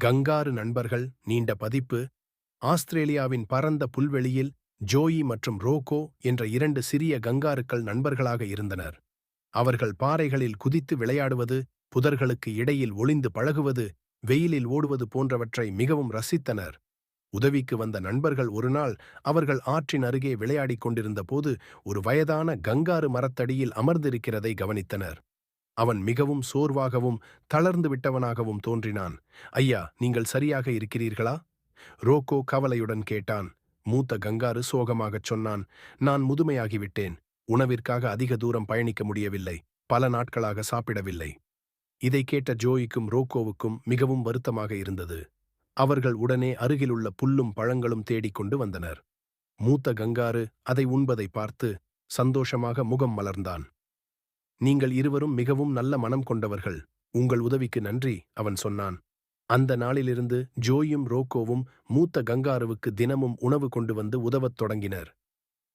Kangaroo நண்பர்கள் நீண்ட பதிப்பு. ஆஸ்திரேலியாவின் பரந்த புல்வெளியில் ஜோயி மற்றும் ரோகோ என்ற இரண்டு சிறிய கங்காருக்கள் நண்பர்களாக இருந்தனர். அவர்கள் பாறைகளில் குதித்து விளையாடுவது, புதர்களுக்கு இடையில் ஒளிந்து பழகுவது, வெயிலில் ஓடுவது போன்றவற்றை மிகவும் ரசித்தனர். உதவிக்கு வந்த நண்பர்கள் ஒருநாள் அவர்கள் ஆற்றின் அருகே விளையாடிக் கொண்டிருந்த போது ஒரு வயதான கங்காரு மரத்தடியில் அமர்ந்திருக்கிறதை கவனித்தனர். அவன் மிகவும் சோர்வாகவும் தளர்ந்து விட்டவனாகவும் தோன்றினான். ஐயா, நீங்கள் சரியாக இருக்கிறீர்களா? ரோகோ கவலையுடன் கேட்டான். மூத்த கங்காரு சோகமாகச் சொன்னான். நான் முதுமையாகிவிட்டேன். உணவிற்காக அதிக தூரம் பயணிக்க முடியவில்லை. பல நாட்களாக சாப்பிடவில்லை. இதை கேட்ட ஜோயிக்கும் ரோக்கோவுக்கும் மிகவும் வருத்தமாக இருந்தது. அவர்கள் உடனே அருகிலுள்ள புல்லும் பழங்களும் தேடிக்கொண்டு வந்தனர். மூத்த கங்காரு அதை உண்பதை பார்த்து சந்தோஷமாக முகம் மலர்ந்தான். நீங்கள் இருவரும் மிகவும் நல்ல மனம் கொண்டவர்கள். உங்கள் உதவிக்கு நன்றி, அவன் சொன்னான். அந்த நாளிலிருந்து ஜோயும் ரோக்கோவும் மூத்த கங்காருவுக்கு தினமும் உணவு கொண்டு வந்து உதவத் தொடங்கினர்.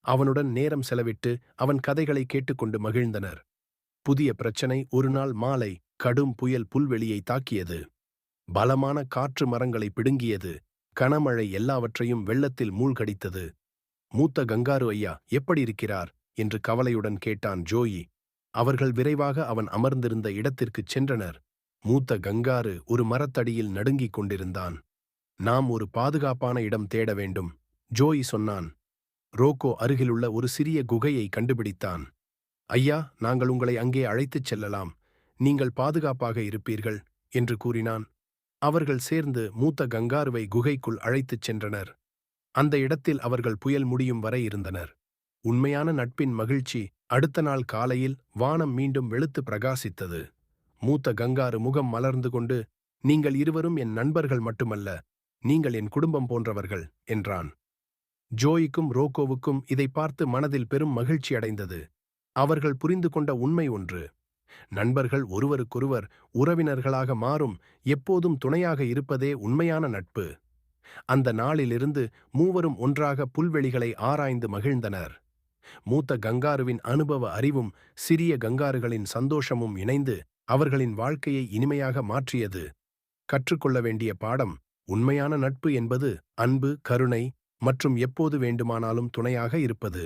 அவனுடன் நேரம் செலவிட்டு அவன் கதைகளை கேட்டுக்கொண்டு மகிழ்ந்தனர். புதிய பிரச்சனை ஒருநாள் மாலை கடும் புயல் புல்வெளியை தாக்கியது. பலமான காற்று மரங்களை பிடுங்கியது. கனமழை எல்லாவற்றையும் வெள்ளத்தில் மூழ்கடித்தது. மூத்த கங்காரு ஐயா எப்படி இருக்கிறார் என்று கவலையுடன் கேட்டான் ஜோயி. அவர்கள் விரைவாக அவன் அமர்ந்திருந்த இடத்திற்குச் சென்றனர். மூத்த கங்காரு ஒரு மரத்தடியில் நடுங்கிக் கொண்டிருந்தான். நாம் ஒரு பாதுகாப்பான இடம் தேட வேண்டும், ஜோயி சொன்னான். ரோக்கோ அருகிலுள்ள ஒரு சிறிய குகையை கண்டுபிடித்தான். ஐயா, நாங்கள் உங்களை அங்கே அழைத்துச் செல்லலாம். நீங்கள் பாதுகாப்பாக இருப்பீர்கள் என்று கூறினான். அவர்கள் சேர்ந்து மூத்த கங்காருவை குகைக்குள் அழைத்துச் சென்றனர். அந்த இடத்தில் அவர்கள் புயல் முடியும் வரை இருந்தனர். உண்மையான நட்பின் மகிழ்ச்சி. அடுத்த நாள் காலையில் வானம் மீண்டும் வெளுத்து பிரகாசித்தது. மூத்த கங்காரு முகம் மலர்ந்து கொண்டு, நீங்கள் இருவரும் என் நண்பர்கள் மட்டுமல்ல, நீங்கள் என் குடும்பம் போன்றவர்கள் என்றான். ஜோயிக்கும் ரோக்கோவுக்கும் இதை பார்த்து மனதில் பெரும் மகிழ்ச்சி அடைந்தது. அவர்கள் புரிந்து கொண்ட உண்மை ஒன்று: நண்பர்கள் ஒருவருக்கொருவர் உறவினர்களாக மாறும், எப்போதும் துணையாக இருப்பதே உண்மையான நட்பு. அந்த நாளிலிருந்து மூவரும் ஒன்றாக புல்வெளிகளை ஆராய்ந்து மகிழ்ந்தனர். மூத்த கங்காருவின் அனுபவ அறிவும் சிறிய கங்காருகளின் சந்தோஷமும் இணைந்து அவர்களின் வாழ்க்கையை இனிமையாக மாற்றியது. கற்றுக்கொள்ள வேண்டிய பாடம்: உண்மையான நட்பு என்பது அன்பு, கருணை மற்றும் எப்போது வேண்டுமானாலும் துணையாக இருப்பது.